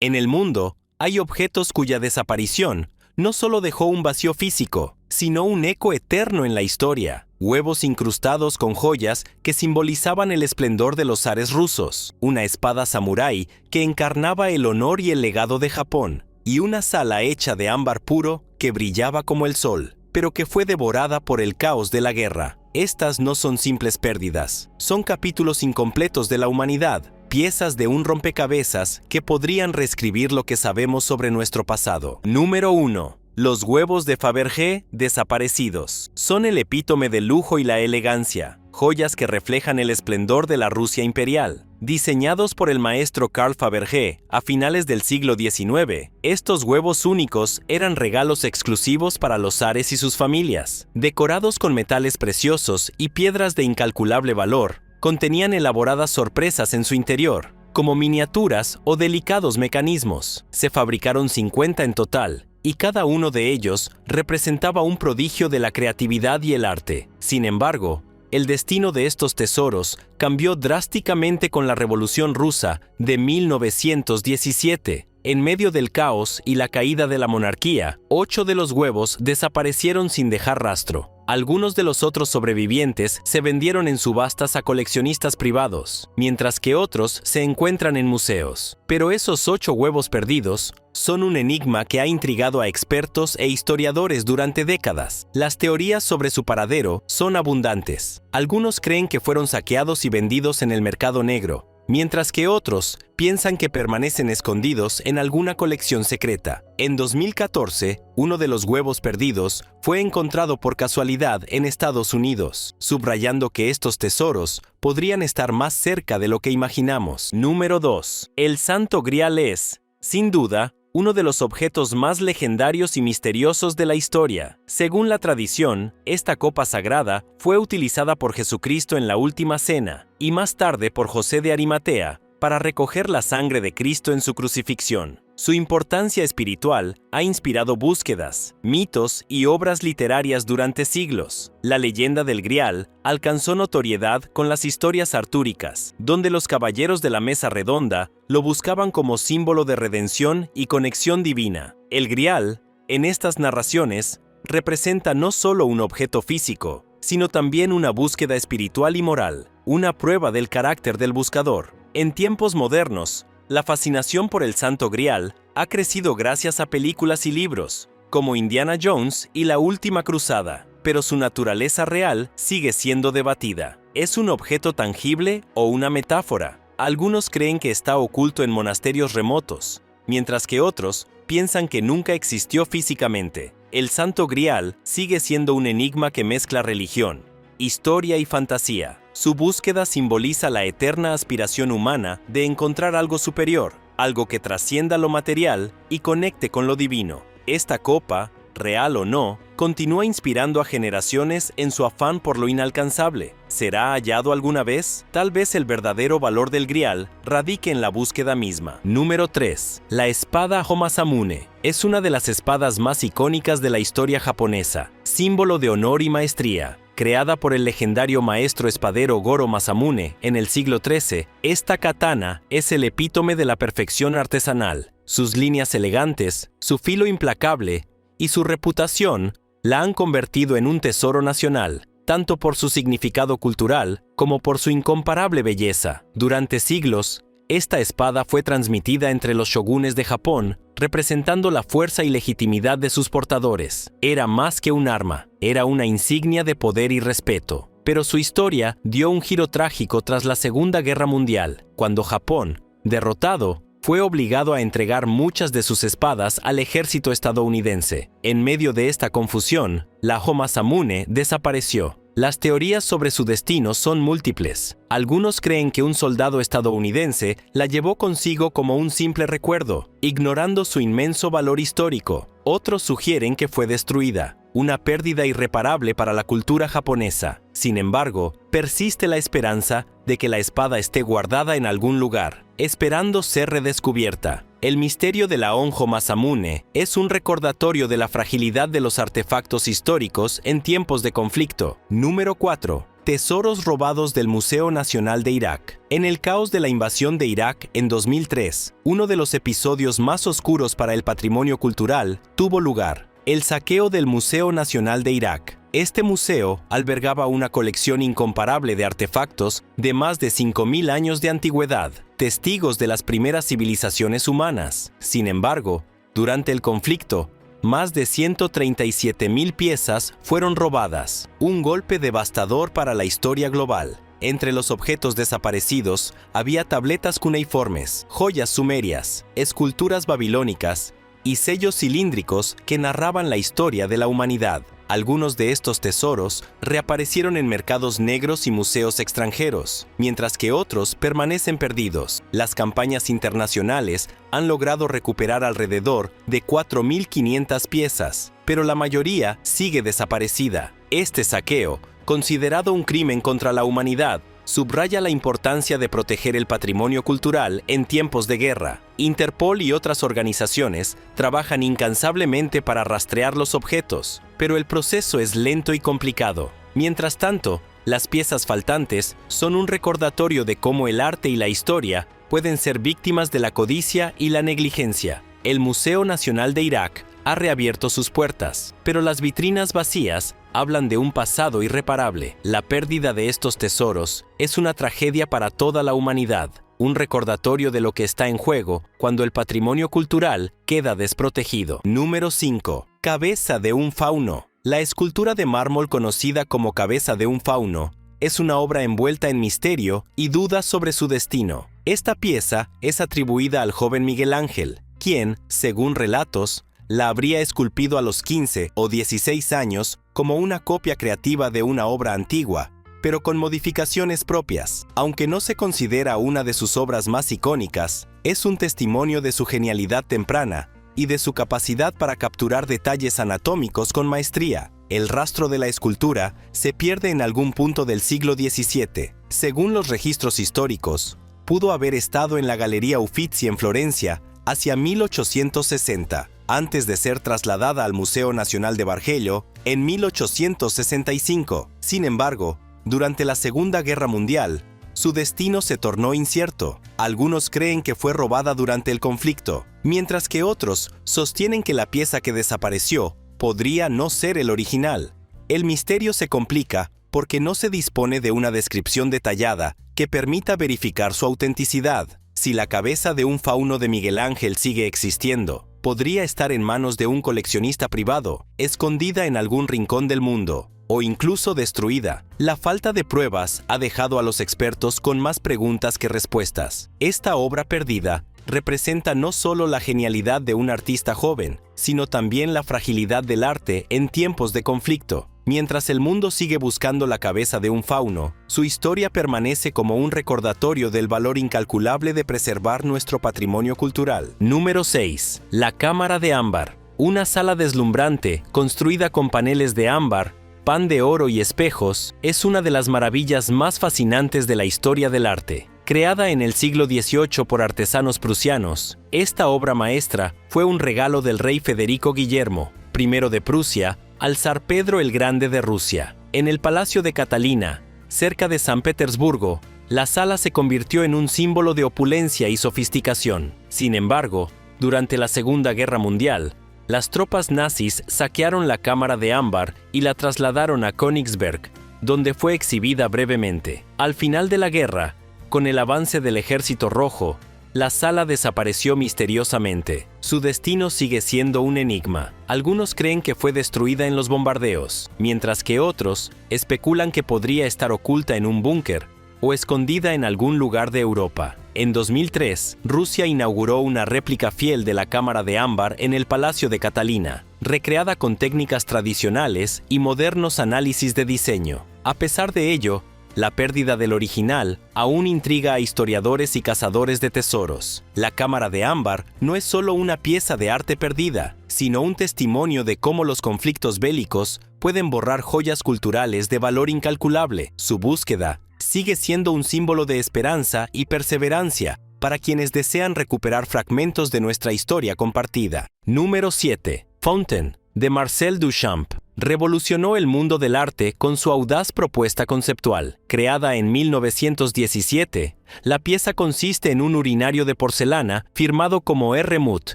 En el mundo, hay objetos cuya desaparición no solo dejó un vacío físico, sino un eco eterno en la historia. Huevos incrustados con joyas que simbolizaban el esplendor de los zares rusos, una espada samurái que encarnaba el honor y el legado de Japón, y una sala hecha de ámbar puro que brillaba como el sol, pero que fue devorada por el caos de la guerra. Estas no son simples pérdidas, son capítulos incompletos de la humanidad, piezas de un rompecabezas que podrían reescribir lo que sabemos sobre nuestro pasado. Número 1. Los huevos de Fabergé desaparecidos. Son el epítome del lujo y la elegancia, joyas que reflejan el esplendor de la Rusia imperial. Diseñados por el maestro Carl Fabergé a finales del siglo XIX, estos huevos únicos eran regalos exclusivos para los zares y sus familias. Decorados con metales preciosos y piedras de incalculable valor, contenían elaboradas sorpresas en su interior, como miniaturas o delicados mecanismos. Se fabricaron 50 en total, y cada uno de ellos representaba un prodigio de la creatividad y el arte. Sin embargo, el destino de estos tesoros cambió drásticamente con la Revolución Rusa de 1917. En medio del caos y la caída de la monarquía, 8 de los huevos desaparecieron sin dejar rastro. Algunos de los otros sobrevivientes se vendieron en subastas a coleccionistas privados, mientras que otros se encuentran en museos. Pero esos 8 huevos perdidos son un enigma que ha intrigado a expertos e historiadores durante décadas. Las teorías sobre su paradero son abundantes. Algunos creen que fueron saqueados y vendidos en el mercado negro, mientras que otros piensan que permanecen escondidos en alguna colección secreta. En 2014, uno de los huevos perdidos fue encontrado por casualidad en Estados Unidos, subrayando que estos tesoros podrían estar más cerca de lo que imaginamos. Número 2. El Santo Grial es, sin duda, uno de los objetos más legendarios y misteriosos de la historia. Según la tradición, esta copa sagrada fue utilizada por Jesucristo en la Última Cena y más tarde por José de Arimatea para recoger la sangre de Cristo en su crucifixión. Su importancia espiritual ha inspirado búsquedas, mitos y obras literarias durante siglos. La leyenda del Grial alcanzó notoriedad con las historias artúricas, donde los caballeros de la mesa redonda lo buscaban como símbolo de redención y conexión divina. El Grial, en estas narraciones, representa no solo un objeto físico, sino también una búsqueda espiritual y moral, una prueba del carácter del buscador. En tiempos modernos, la fascinación por el Santo Grial ha crecido gracias a películas y libros, como Indiana Jones y La Última Cruzada, pero su naturaleza real sigue siendo debatida. ¿Es un objeto tangible o una metáfora? Algunos creen que está oculto en monasterios remotos, mientras que otros piensan que nunca existió físicamente. El Santo Grial sigue siendo un enigma que mezcla religión, historia y fantasía. Su búsqueda simboliza la eterna aspiración humana de encontrar algo superior, algo que trascienda lo material y conecte con lo divino. Esta copa, real o no, continúa inspirando a generaciones en su afán por lo inalcanzable. ¿Será hallado alguna vez? Tal vez el verdadero valor del Grial radique en la búsqueda misma. Número 3. La espada Homasamune. Es una de las espadas más icónicas de la historia japonesa, símbolo de honor y maestría. Creada por el legendario maestro espadero Goro Masamune en el siglo XIII, esta katana es el epítome de la perfección artesanal. Sus líneas elegantes, su filo implacable y su reputación la han convertido en un tesoro nacional, tanto por su significado cultural como por su incomparable belleza. Durante siglos, esta espada fue transmitida entre los shogunes de Japón, representando la fuerza y legitimidad de sus portadores. Era más que un arma, era una insignia de poder y respeto. Pero su historia dio un giro trágico tras la Segunda Guerra Mundial, cuando Japón, derrotado, fue obligado a entregar muchas de sus espadas al ejército estadounidense. En medio de esta confusión, la Homasamune desapareció. Las teorías sobre su destino son múltiples. Algunos creen que un soldado estadounidense la llevó consigo como un simple recuerdo, ignorando su inmenso valor histórico. Otros sugieren que fue destruida, una pérdida irreparable para la cultura japonesa. Sin embargo, persiste la esperanza de que la espada esté guardada en algún lugar, esperando ser redescubierta. El misterio de la Honjo Masamune es un recordatorio de la fragilidad de los artefactos históricos en tiempos de conflicto. Número 4. Tesoros robados del Museo Nacional de Irak. En el caos de la invasión de Irak en 2003, uno de los episodios más oscuros para el patrimonio cultural tuvo lugar: el saqueo del Museo Nacional de Irak. Este museo albergaba una colección incomparable de artefactos de más de 5.000 años de antigüedad, testigos de las primeras civilizaciones humanas. Sin embargo, durante el conflicto, más de 137.000 piezas fueron robadas, un golpe devastador para la historia global. Entre los objetos desaparecidos había tabletas cuneiformes, joyas sumerias, esculturas babilónicas y sellos cilíndricos que narraban la historia de la humanidad. Algunos de estos tesoros reaparecieron en mercados negros y museos extranjeros, mientras que otros permanecen perdidos. Las campañas internacionales han logrado recuperar alrededor de 4.500 piezas, pero la mayoría sigue desaparecida. Este saqueo, considerado un crimen contra la humanidad, subraya la importancia de proteger el patrimonio cultural en tiempos de guerra. Interpol y otras organizaciones trabajan incansablemente para rastrear los objetos, pero el proceso es lento y complicado. Mientras tanto, las piezas faltantes son un recordatorio de cómo el arte y la historia pueden ser víctimas de la codicia y la negligencia. El Museo Nacional de Irak ha reabierto sus puertas, pero las vitrinas vacías hablan de un pasado irreparable. La pérdida de estos tesoros es una tragedia para toda la humanidad, un recordatorio de lo que está en juego cuando el patrimonio cultural queda desprotegido. Número 5. Cabeza de un fauno. La escultura de mármol conocida como Cabeza de un fauno es una obra envuelta en misterio y dudas sobre su destino. Esta pieza es atribuida al joven Miguel Ángel, quien, según relatos, la habría esculpido a los 15 o 16 años como una copia creativa de una obra antigua, pero con modificaciones propias. Aunque no se considera una de sus obras más icónicas, es un testimonio de su genialidad temprana y de su capacidad para capturar detalles anatómicos con maestría. El rastro de la escultura se pierde en algún punto del siglo XVII. Según los registros históricos, pudo haber estado en la Galería Uffizi en Florencia hacia 1860, antes de ser trasladada al Museo Nacional de Bargello en 1865. Sin embargo, durante la Segunda Guerra Mundial, su destino se tornó incierto. Algunos creen que fue robada durante el conflicto, mientras que otros sostienen que la pieza que desapareció podría no ser el original. El misterio se complica porque no se dispone de una descripción detallada que permita verificar su autenticidad. Si la cabeza de un fauno de Miguel Ángel sigue existiendo, podría estar en manos de un coleccionista privado, escondida en algún rincón del mundo, o incluso destruida. La falta de pruebas ha dejado a los expertos con más preguntas que respuestas. Esta obra perdida representa no solo la genialidad de un artista joven, sino también la fragilidad del arte en tiempos de conflicto. Mientras el mundo sigue buscando la cabeza de un fauno, su historia permanece como un recordatorio del valor incalculable de preservar nuestro patrimonio cultural. Número 6. La Cámara de Ámbar. Una sala deslumbrante, construida con paneles de ámbar, pan de oro y espejos, es una de las maravillas más fascinantes de la historia del arte. Creada en el siglo XVIII por artesanos prusianos, esta obra maestra fue un regalo del rey Federico Guillermo I de Prusia al zar Pedro el Grande de Rusia. En el Palacio de Catalina, cerca de San Petersburgo, la sala se convirtió en un símbolo de opulencia y sofisticación. Sin embargo, durante la Segunda Guerra Mundial, las tropas nazis saquearon la cámara de ámbar y la trasladaron a Königsberg, donde fue exhibida brevemente. Al final de la guerra, con el avance del Ejército Rojo, la sala desapareció misteriosamente. Su destino sigue siendo un enigma. Algunos creen que fue destruida en los bombardeos, mientras que otros especulan que podría estar oculta en un búnker o escondida en algún lugar de Europa. En 2003, Rusia inauguró una réplica fiel de la cámara de ámbar en el Palacio de Catalina, recreada con técnicas tradicionales y modernos análisis de diseño. A pesar de ello, la pérdida del original aún intriga a historiadores y cazadores de tesoros. La cámara de ámbar no es solo una pieza de arte perdida, sino un testimonio de cómo los conflictos bélicos pueden borrar joyas culturales de valor incalculable. Su búsqueda sigue siendo un símbolo de esperanza y perseverancia para quienes desean recuperar fragmentos de nuestra historia compartida. Número 7. Fountain. de Marcel Duchamp, revolucionó el mundo del arte con su audaz propuesta conceptual. Creada en 1917, la pieza consiste en un urinario de porcelana firmado como R. Mutt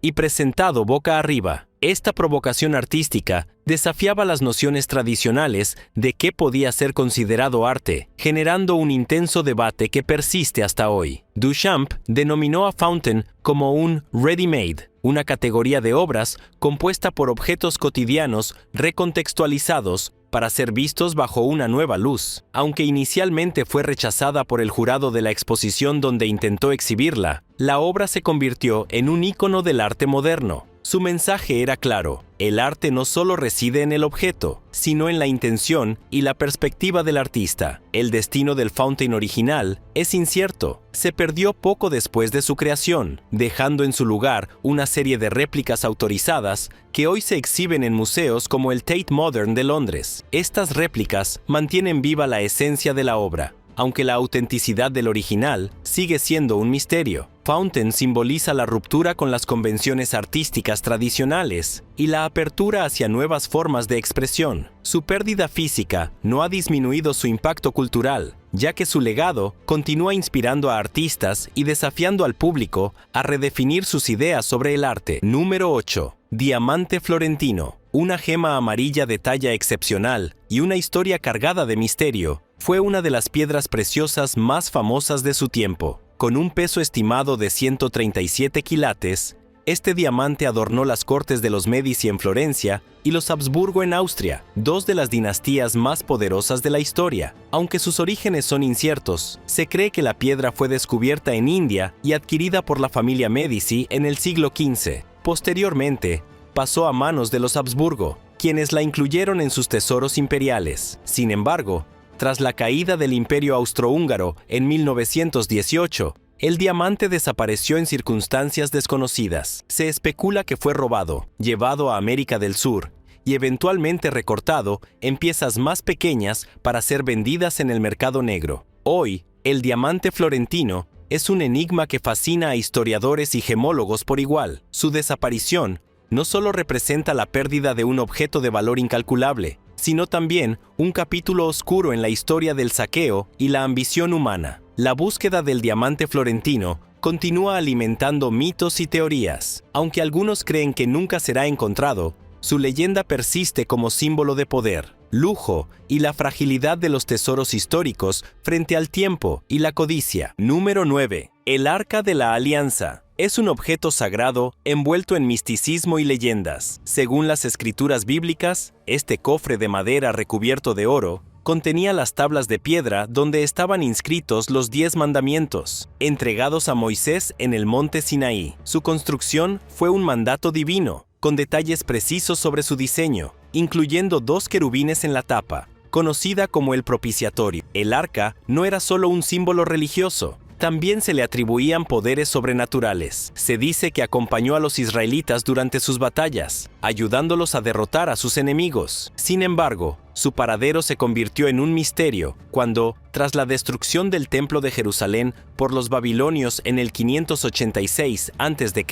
y presentado boca arriba. Esta provocación artística desafiaba las nociones tradicionales de qué podía ser considerado arte, generando un intenso debate que persiste hasta hoy. Duchamp denominó a Fountain como un ready-made, una categoría de obras compuesta por objetos cotidianos recontextualizados para ser vistos bajo una nueva luz. Aunque inicialmente fue rechazada por el jurado de la exposición donde intentó exhibirla, la obra se convirtió en un ícono del arte moderno. Su mensaje era claro: el arte no solo reside en el objeto, sino en la intención y la perspectiva del artista. El destino del Fountain original es incierto. Se perdió poco después de su creación, dejando en su lugar una serie de réplicas autorizadas que hoy se exhiben en museos como el Tate Modern de Londres. Estas réplicas mantienen viva la esencia de la obra, aunque la autenticidad del original sigue siendo un misterio. Fountain simboliza la ruptura con las convenciones artísticas tradicionales y la apertura hacia nuevas formas de expresión. Su pérdida física no ha disminuido su impacto cultural, ya que su legado continúa inspirando a artistas y desafiando al público a redefinir sus ideas sobre el arte. Número 8. Diamante florentino. Una gema amarilla de talla excepcional y una historia cargada de misterio, fue una de las piedras preciosas más famosas de su tiempo. Con un peso estimado de 137 quilates, este diamante adornó las cortes de los Medici en Florencia y los Habsburgo en Austria, dos de las dinastías más poderosas de la historia. Aunque sus orígenes son inciertos, se cree que la piedra fue descubierta en India y adquirida por la familia Medici en el siglo XV. Posteriormente, pasó a manos de los Habsburgo, quienes la incluyeron en sus tesoros imperiales. Sin embargo, tras la caída del Imperio Austrohúngaro en 1918, el diamante desapareció en circunstancias desconocidas. Se especula que fue robado, llevado a América del Sur y eventualmente recortado en piezas más pequeñas para ser vendidas en el mercado negro. Hoy, el diamante florentino es un enigma que fascina a historiadores y gemólogos por igual. Su desaparición no solo representa la pérdida de un objeto de valor incalculable, sino también un capítulo oscuro en la historia del saqueo y la ambición humana. La búsqueda del diamante florentino continúa alimentando mitos y teorías. Aunque algunos creen que nunca será encontrado, su leyenda persiste como símbolo de poder, lujo y la fragilidad de los tesoros históricos frente al tiempo y la codicia. Número 9. El Arca de la Alianza. Es un objeto sagrado envuelto en misticismo y leyendas. Según las escrituras bíblicas, este cofre de madera recubierto de oro contenía las tablas de piedra donde estaban inscritos los 10 mandamientos, entregados a Moisés en el monte Sinaí. Su construcción fue un mandato divino, con detalles precisos sobre su diseño, incluyendo 2 querubines en la tapa, conocida como el propiciatorio. El arca no era solo un símbolo religioso, también se le atribuían poderes sobrenaturales. Se dice que acompañó a los israelitas durante sus batallas, ayudándolos a derrotar a sus enemigos. Sin embargo, su paradero se convirtió en un misterio cuando, tras la destrucción del Templo de Jerusalén por los babilonios en el 586 a.C.,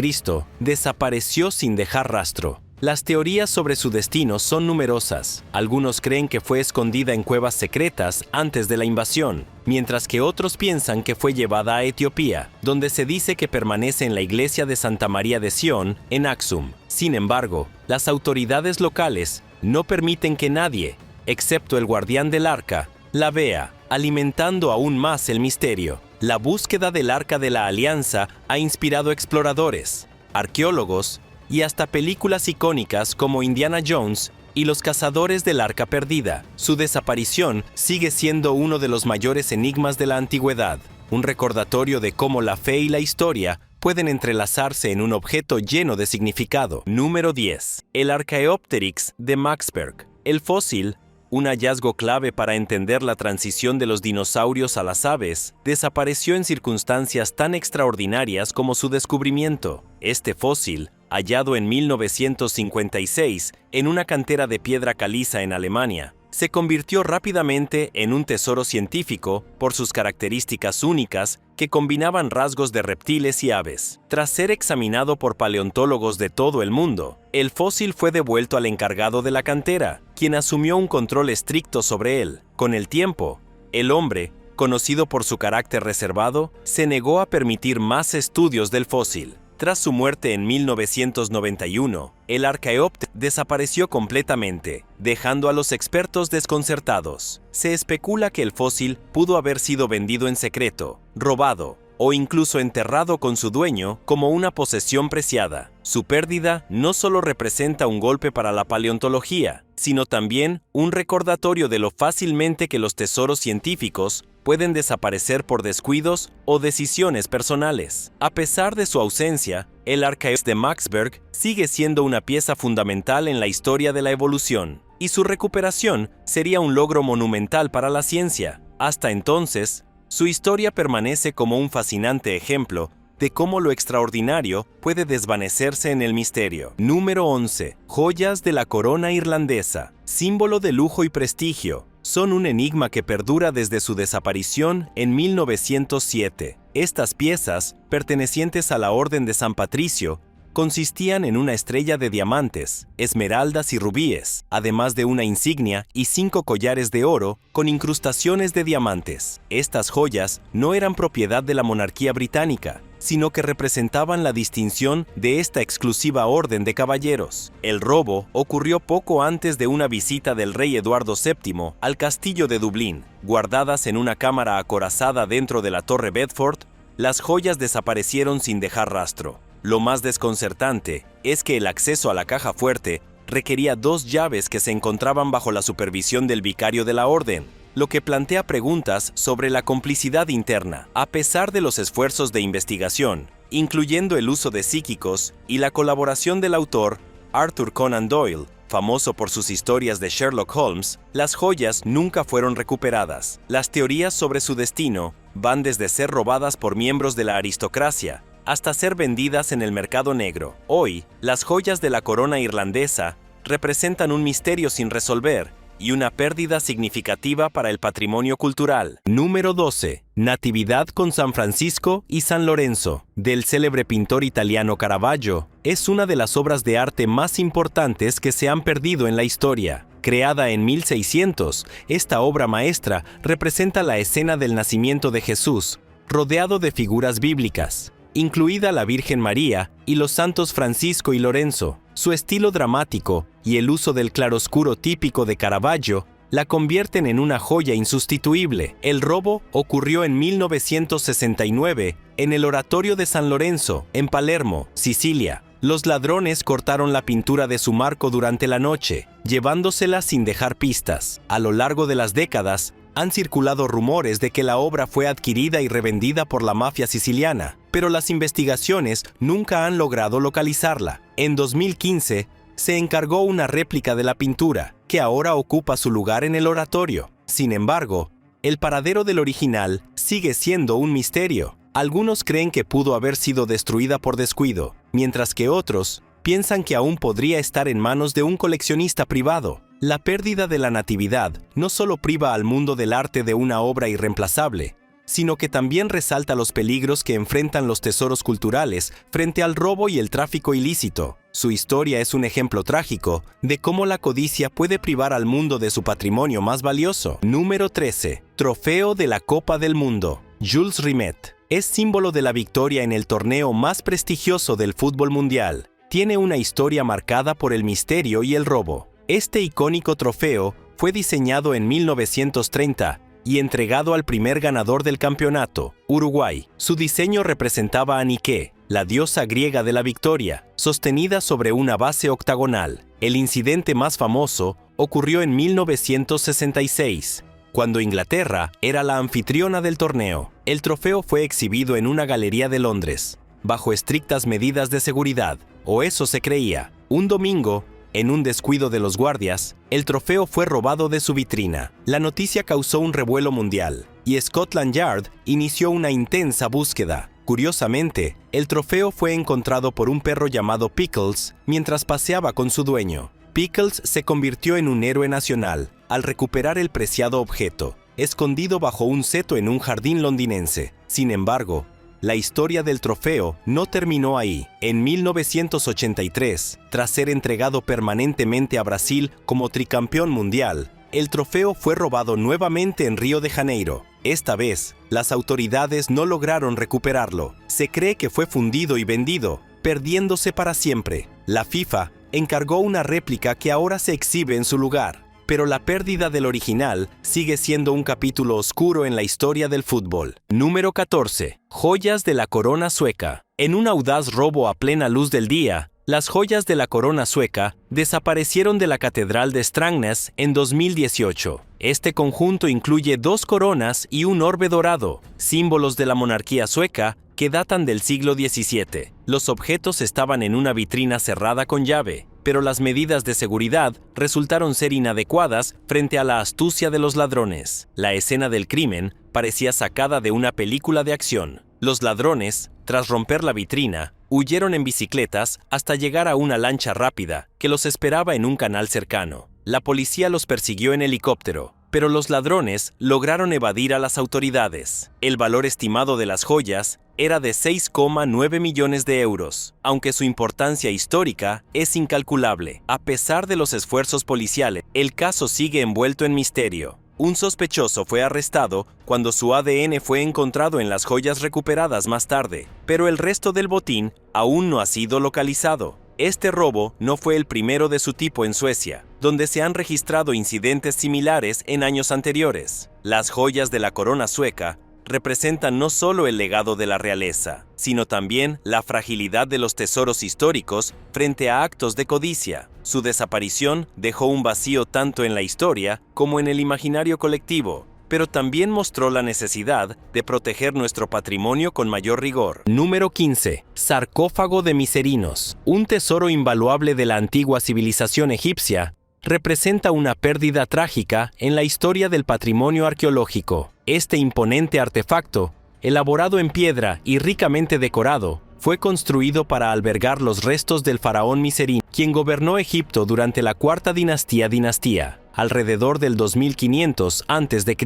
desapareció sin dejar rastro. Las teorías sobre su destino son numerosas. Algunos creen que fue escondida en cuevas secretas antes de la invasión, mientras que otros piensan que fue llevada a Etiopía, donde se dice que permanece en la iglesia de Santa María de Sion, en Aksum. Sin embargo, las autoridades locales no permiten que nadie, excepto el guardián del arca, la vea, alimentando aún más el misterio. La búsqueda del Arca de la Alianza ha inspirado exploradores, arqueólogos y hasta películas icónicas como Indiana Jones y Los Cazadores del Arca Perdida. Su desaparición sigue siendo uno de los mayores enigmas de la antigüedad, un recordatorio de cómo la fe y la historia pueden entrelazarse en un objeto lleno de significado. Número 10. El Archaeopteryx de Maxberg. El fósil, un hallazgo clave para entender la transición de los dinosaurios a las aves, desapareció en circunstancias tan extraordinarias como su descubrimiento. Este fósil, hallado en 1956 en una cantera de piedra caliza en Alemania, se convirtió rápidamente en un tesoro científico por sus características únicas que combinaban rasgos de reptiles y aves. Tras ser examinado por paleontólogos de todo el mundo, el fósil fue devuelto al encargado de la cantera, quien asumió un control estricto sobre él. Con el tiempo, el hombre, conocido por su carácter reservado, se negó a permitir más estudios del fósil. Tras su muerte en 1991, el Archaeopteryx desapareció completamente, dejando a los expertos desconcertados. Se especula que el fósil pudo haber sido vendido en secreto, robado o incluso enterrado con su dueño como una posesión preciada. Su pérdida no solo representa un golpe para la paleontología, sino también un recordatorio de lo fácilmente que los tesoros científicos pueden desaparecer por descuidos o decisiones personales. A pesar de su ausencia, el Archaeopteryx de Maxberg sigue siendo una pieza fundamental en la historia de la evolución, y su recuperación sería un logro monumental para la ciencia. Hasta entonces, su historia permanece como un fascinante ejemplo de cómo lo extraordinario puede desvanecerse en el misterio. Número 11. Joyas de la corona irlandesa. Símbolo de lujo y prestigio. Son un enigma que perdura desde su desaparición en 1907. Estas piezas, pertenecientes a la Orden de San Patricio, consistían en una estrella de diamantes, esmeraldas y rubíes, además de una insignia y 5 collares de oro con incrustaciones de diamantes. Estas joyas no eran propiedad de la monarquía británica, sino que representaban la distinción de esta exclusiva orden de caballeros. El robo ocurrió poco antes de una visita del rey Eduardo VII al castillo de Dublín. Guardadas en una cámara acorazada dentro de la Torre Bedford, las joyas desaparecieron sin dejar rastro. Lo más desconcertante es que el acceso a la caja fuerte requería 2 llaves que se encontraban bajo la supervisión del vicario de la orden, lo que plantea preguntas sobre la complicidad interna. A pesar de los esfuerzos de investigación, incluyendo el uso de psíquicos y la colaboración del autor Arthur Conan Doyle, famoso por sus historias de Sherlock Holmes, las joyas nunca fueron recuperadas. Las teorías sobre su destino van desde ser robadas por miembros de la aristocracia hasta ser vendidas en el mercado negro. Hoy, las joyas de la corona irlandesa representan un misterio sin resolver y una pérdida significativa para el patrimonio cultural. Número 12. Natividad con San Francisco y San Lorenzo, del célebre pintor italiano Caravaggio, es una de las obras de arte más importantes que se han perdido en la historia. Creada en 1600, esta obra maestra representa la escena del nacimiento de Jesús, rodeado de figuras bíblicas, incluida la Virgen María y los santos Francisco y Lorenzo. Su estilo dramático y el uso del claroscuro típico de Caravaggio la convierten en una joya insustituible. El robo ocurrió en 1969 en el Oratorio de San Lorenzo, en Palermo, Sicilia. Los ladrones cortaron la pintura de su marco durante la noche, llevándosela sin dejar pistas. A lo largo de las décadas, han circulado rumores de que la obra fue adquirida y revendida por la mafia siciliana, pero las investigaciones nunca han logrado localizarla. En 2015, se encargó una réplica de la pintura, que ahora ocupa su lugar en el oratorio. Sin embargo, el paradero del original sigue siendo un misterio. Algunos creen que pudo haber sido destruida por descuido, mientras que otros piensan que aún podría estar en manos de un coleccionista privado. La pérdida de la natividad no solo priva al mundo del arte de una obra irreemplazable, sino que también resalta los peligros que enfrentan los tesoros culturales frente al robo y el tráfico ilícito. Su historia es un ejemplo trágico de cómo la codicia puede privar al mundo de su patrimonio más valioso. Número 13. Trofeo de la Copa del Mundo. Jules Rimet es símbolo de la victoria en el torneo más prestigioso del fútbol mundial. Tiene una historia marcada por el misterio y el robo. Este icónico trofeo fue diseñado en 1930 y entregado al primer ganador del campeonato, Uruguay. Su diseño representaba a Nike, la diosa griega de la victoria, sostenida sobre una base octagonal. El incidente más famoso ocurrió en 1966, cuando Inglaterra era la anfitriona del torneo. El trofeo fue exhibido en una galería de Londres, bajo estrictas medidas de seguridad, o eso se creía. Un domingo, en un descuido de los guardias, el trofeo fue robado de su vitrina. La noticia causó un revuelo mundial, y Scotland Yard inició una intensa búsqueda. Curiosamente, el trofeo fue encontrado por un perro llamado Pickles mientras paseaba con su dueño. Pickles se convirtió en un héroe nacional, al recuperar el preciado objeto, escondido bajo un seto en un jardín londinense. Sin embargo, la historia del trofeo no terminó ahí. En 1983, tras ser entregado permanentemente a Brasil como tricampeón mundial, el trofeo fue robado nuevamente en Río de Janeiro. Esta vez, las autoridades no lograron recuperarlo. Se cree que fue fundido y vendido, perdiéndose para siempre. La FIFA encargó una réplica que ahora se exhibe en su lugar, pero la pérdida del original sigue siendo un capítulo oscuro en la historia del fútbol. Número 14. Joyas de la corona sueca. En un audaz robo a plena luz del día, las joyas de la corona sueca desaparecieron de la Catedral de Strängnäs en 2018. Este conjunto incluye 2 coronas y un orbe dorado, símbolos de la monarquía sueca que datan del siglo XVII. Los objetos estaban en una vitrina cerrada con llave, pero las medidas de seguridad resultaron ser inadecuadas frente a la astucia de los ladrones. La escena del crimen parecía sacada de una película de acción. Los ladrones, tras romper la vitrina, huyeron en bicicletas hasta llegar a una lancha rápida que los esperaba en un canal cercano. La policía los persiguió en helicóptero, pero los ladrones lograron evadir a las autoridades. El valor estimado de las joyas era de 6,9 millones de euros, aunque su importancia histórica es incalculable. A pesar de los esfuerzos policiales, el caso sigue envuelto en misterio. Un sospechoso fue arrestado cuando su ADN fue encontrado en las joyas recuperadas más tarde, pero el resto del botín aún no ha sido localizado. Este robo no fue el primero de su tipo en Suecia, donde se han registrado incidentes similares en años anteriores. Las joyas de la corona sueca representan no solo el legado de la realeza, sino también la fragilidad de los tesoros históricos frente a actos de codicia. Su desaparición dejó un vacío tanto en la historia como en el imaginario colectivo, pero también mostró la necesidad de proteger nuestro patrimonio con mayor rigor. Número 15. Sarcófago de Miserinos. Un tesoro invaluable de la antigua civilización egipcia, representa una pérdida trágica en la historia del patrimonio arqueológico. Este imponente artefacto, elaborado en piedra y ricamente decorado, fue construido para albergar los restos del faraón Miserino, quien gobernó Egipto durante la cuarta dinastía, alrededor del 2500 a.C.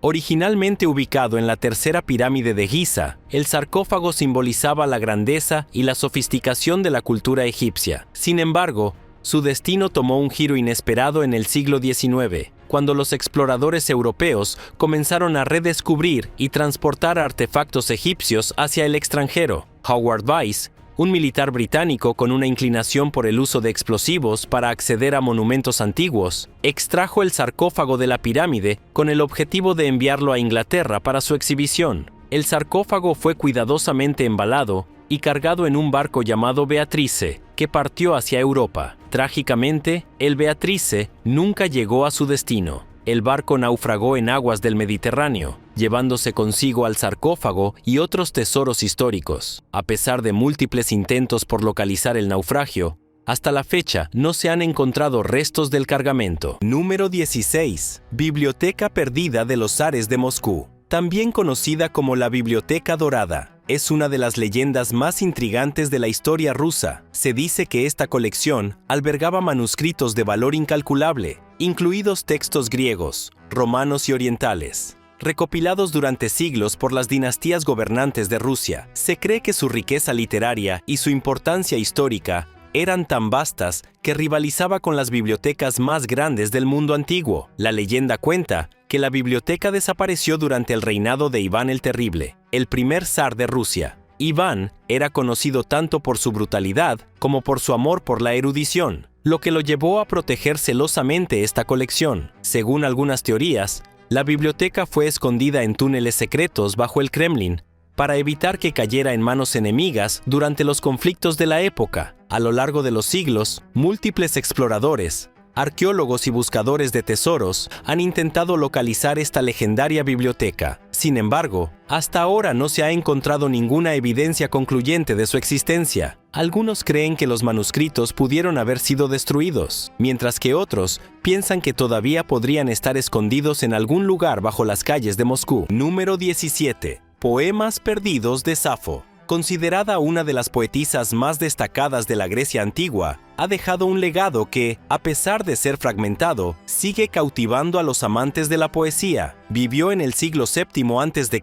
Originalmente ubicado en la tercera pirámide de Giza, el sarcófago simbolizaba la grandeza y la sofisticación de la cultura egipcia. Sin embargo, su destino tomó un giro inesperado en el siglo XIX, cuando los exploradores europeos comenzaron a redescubrir y transportar artefactos egipcios hacia el extranjero. Howard Weiss, un militar británico con una inclinación por el uso de explosivos para acceder a monumentos antiguos, extrajo el sarcófago de la pirámide con el objetivo de enviarlo a Inglaterra para su exhibición. El sarcófago fue cuidadosamente embalado y cargado en un barco llamado Beatrice, que partió hacia Europa. Trágicamente, el Beatrice nunca llegó a su destino. El barco naufragó en aguas del Mediterráneo, llevándose consigo al sarcófago y otros tesoros históricos. A pesar de múltiples intentos por localizar el naufragio, hasta la fecha no se han encontrado restos del cargamento. Número 16. Biblioteca perdida de los zares de Moscú. También conocida como la Biblioteca Dorada, es una de las leyendas más intrigantes de la historia rusa. Se dice que esta colección albergaba manuscritos de valor incalculable, incluidos textos griegos, romanos y orientales, recopilados durante siglos por las dinastías gobernantes de Rusia. Se cree que su riqueza literaria y su importancia histórica eran tan vastas que rivalizaba con las bibliotecas más grandes del mundo antiguo. La leyenda cuenta que la biblioteca desapareció durante el reinado de Iván el Terrible, el primer zar de Rusia. Iván era conocido tanto por su brutalidad como por su amor por la erudición, lo que lo llevó a proteger celosamente esta colección. Según algunas teorías, la biblioteca fue escondida en túneles secretos bajo el Kremlin para evitar que cayera en manos enemigas durante los conflictos de la época. A lo largo de los siglos, múltiples exploradores, arqueólogos y buscadores de tesoros han intentado localizar esta legendaria biblioteca. Sin embargo, hasta ahora no se ha encontrado ninguna evidencia concluyente de su existencia. Algunos creen que los manuscritos pudieron haber sido destruidos, mientras que otros piensan que todavía podrían estar escondidos en algún lugar bajo las calles de Moscú. Número 17. Poemas perdidos de Safo. considerada una de las poetisas más destacadas de la Grecia antigua, ha dejado un legado que, a pesar de ser fragmentado, sigue cautivando a los amantes de la poesía. Vivió en el siglo VII a.C.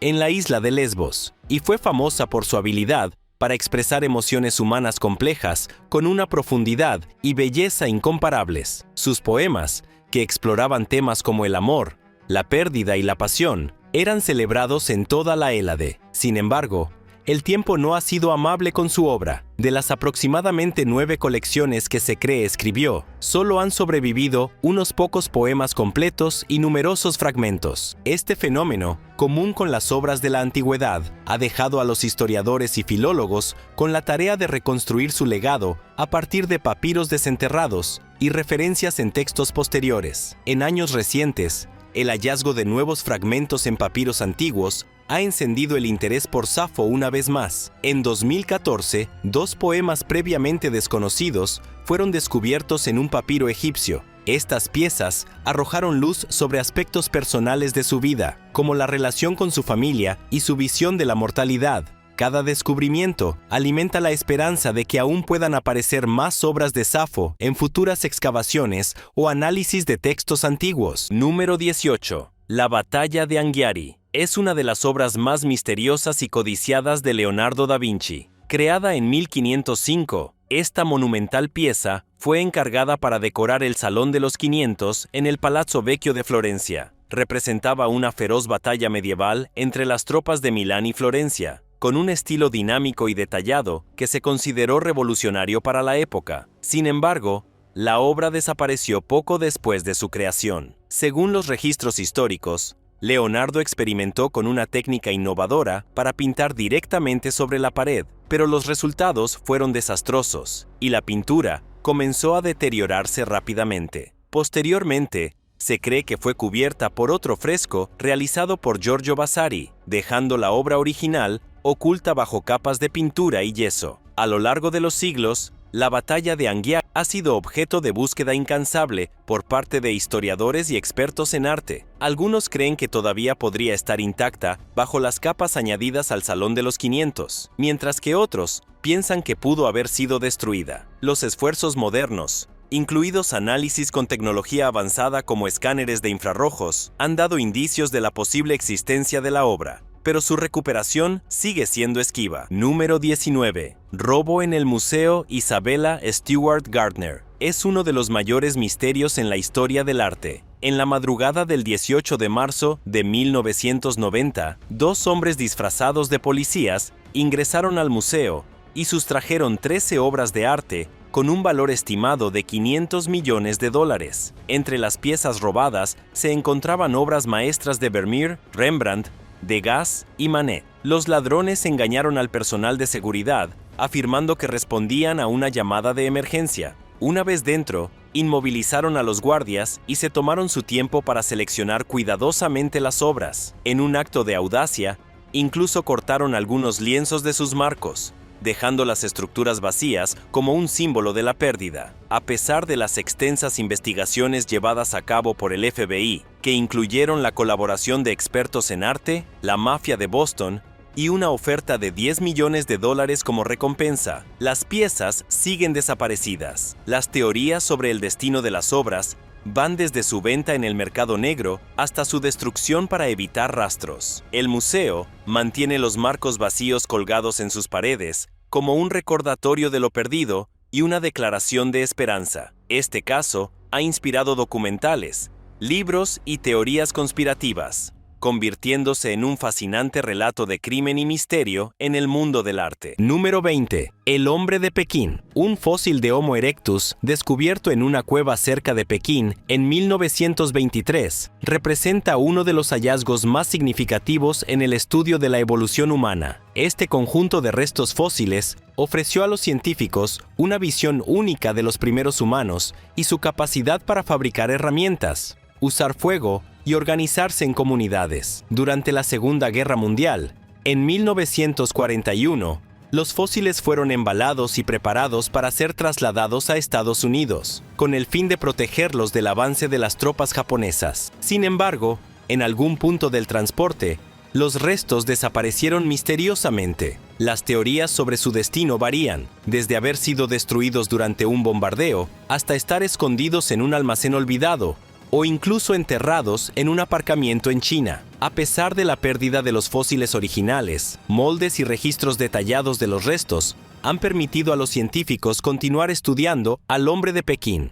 en la isla de Lesbos, y fue famosa por su habilidad para expresar emociones humanas complejas con una profundidad y belleza incomparables. Sus poemas, que exploraban temas como el amor, la pérdida y la pasión, eran celebrados en toda la Hélade. Sin embargo, el tiempo no ha sido amable con su obra. De las aproximadamente 9 colecciones que se cree escribió, solo han sobrevivido unos pocos poemas completos y numerosos fragmentos. Este fenómeno, común con las obras de la antigüedad, ha dejado a los historiadores y filólogos con la tarea de reconstruir su legado a partir de papiros desenterrados y referencias en textos posteriores. En años recientes, el hallazgo de nuevos fragmentos en papiros antiguos ha encendido el interés por Safo una vez más. En 2014, 2 poemas previamente desconocidos fueron descubiertos en un papiro egipcio. Estas piezas arrojaron luz sobre aspectos personales de su vida, como la relación con su familia y su visión de la mortalidad. Cada descubrimiento alimenta la esperanza de que aún puedan aparecer más obras de Safo en futuras excavaciones o análisis de textos antiguos. Número 18. La batalla de Anghiari. Es una de las obras más misteriosas y codiciadas de Leonardo da Vinci. Creada en 1505, esta monumental pieza fue encargada para decorar el Salón de los 500 en el Palazzo Vecchio de Florencia. Representaba una feroz batalla medieval entre las tropas de Milán y Florencia, con un estilo dinámico y detallado que se consideró revolucionario para la época. Sin embargo, la obra desapareció poco después de su creación. Según los registros históricos, Leonardo experimentó con una técnica innovadora para pintar directamente sobre la pared, pero los resultados fueron desastrosos, y la pintura comenzó a deteriorarse rápidamente. Posteriormente, se cree que fue cubierta por otro fresco realizado por Giorgio Vasari, dejando la obra original oculta bajo capas de pintura y yeso. A lo largo de los siglos, la batalla de Anghiari ha sido objeto de búsqueda incansable por parte de historiadores y expertos en arte. Algunos creen que todavía podría estar intacta bajo las capas añadidas al Salón de los 500, mientras que otros piensan que pudo haber sido destruida. Los esfuerzos modernos, incluidos análisis con tecnología avanzada como escáneres de infrarrojos, han dado indicios de la posible existencia de la obra, pero su recuperación sigue siendo esquiva. Número 19. Robo en el Museo Isabella Stewart Gardner. Es uno de los mayores misterios en la historia del arte. En la madrugada del 18 de marzo de 1990, 2 hombres disfrazados de policías ingresaron al museo y sustrajeron 13 obras de arte con un valor estimado de $500 millones. Entre las piezas robadas se encontraban obras maestras de Vermeer, Rembrandt, Degas y Manet. Los ladrones engañaron al personal de seguridad, afirmando que respondían a una llamada de emergencia. Una vez dentro, inmovilizaron a los guardias y se tomaron su tiempo para seleccionar cuidadosamente las obras. En un acto de audacia, incluso cortaron algunos lienzos de sus marcos, dejando las estructuras vacías como un símbolo de la pérdida. A pesar de las extensas investigaciones llevadas a cabo por el FBI, que incluyeron la colaboración de expertos en arte, la mafia de Boston y una oferta de $10 millones como recompensa, las piezas siguen desaparecidas. Las teorías sobre el destino de las obras van desde su venta en el mercado negro hasta su destrucción para evitar rastros. El museo mantiene los marcos vacíos colgados en sus paredes como un recordatorio de lo perdido y una declaración de esperanza. Este caso ha inspirado documentales, libros y teorías conspirativas, convirtiéndose en un fascinante relato de crimen y misterio en el mundo del arte. Número 20. El hombre de Pekín. Un fósil de Homo erectus descubierto en una cueva cerca de Pekín en 1923 representa uno de los hallazgos más significativos en el estudio de la evolución humana. Este conjunto de restos fósiles ofreció a los científicos una visión única de los primeros humanos y su capacidad para fabricar herramientas, usar fuego y organizarse en comunidades. Durante la Segunda Guerra Mundial, en 1941, los fósiles fueron embalados y preparados para ser trasladados a Estados Unidos, con el fin de protegerlos del avance de las tropas japonesas. Sin embargo, en algún punto del transporte, Los restos desaparecieron misteriosamente. Las teorías sobre su destino varían, desde haber sido destruidos durante un bombardeo hasta estar escondidos en un almacén olvidado o incluso enterrados en un aparcamiento en China. A pesar de la pérdida de los fósiles originales, moldes y registros detallados de los restos han permitido a los científicos continuar estudiando al hombre de Pekín.